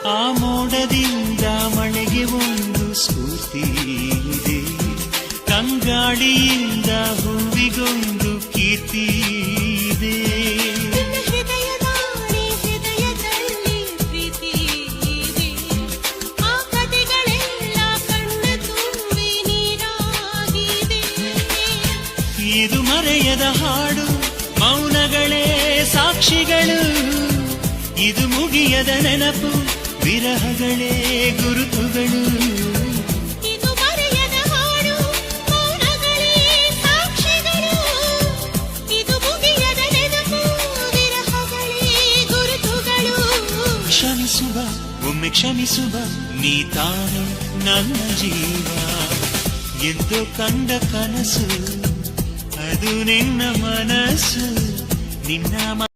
ಆ ಮೋಡದಿಂದ ಮಳೆಗೆ ಒಂದು ಸ್ಫೂರ್ತಿ ಇದೆ, ತಂಗಾಳಿಯಿಂದ ಹೂವಿಗೊಂದು ಕೀರ್ತಿ ಇದೆ. ಹೃದಯದಲ್ಲಿ ಪ್ರೀತಿ ಇದೆ, ಆ ಕಥೆಗಳೆಲ್ಲ ಕಣ್ಣ ತುಂಬಿ ನೀರಾಗಿದೆ. ಇದು ಮರೆಯದ ಹಾಡು, ಮೌನಗಳೇ ಸಾಕ್ಷಿಗಳು. ಇದು ಮುಗಿಯದ ನೆನಪು, ವಿರಹಗಳೇ ಗುರುತುಗಳು. ಇದು ಮರೆಯದ ಹಾಡು, ಮೌನಗಳೇ ಸಾಕ್ಷಿಗಳು. ಇದು ಮುಗಿಯದ ನೆನಪು, ವಿರಹಗಳೇ ಗುರುತುಗಳು. ಕ್ಷಮಿಸುವ, ಒಮ್ಮೆ ಕ್ಷಮಿಸುವ, ನೀ ತಾನೆ ನನ್ನ ಜೀವ. ಎಂದು ಕಂಡ ಕನಸು, ಅದು ನಿನ್ನ ಮನಸ್ಸು, ನಿನ್ನ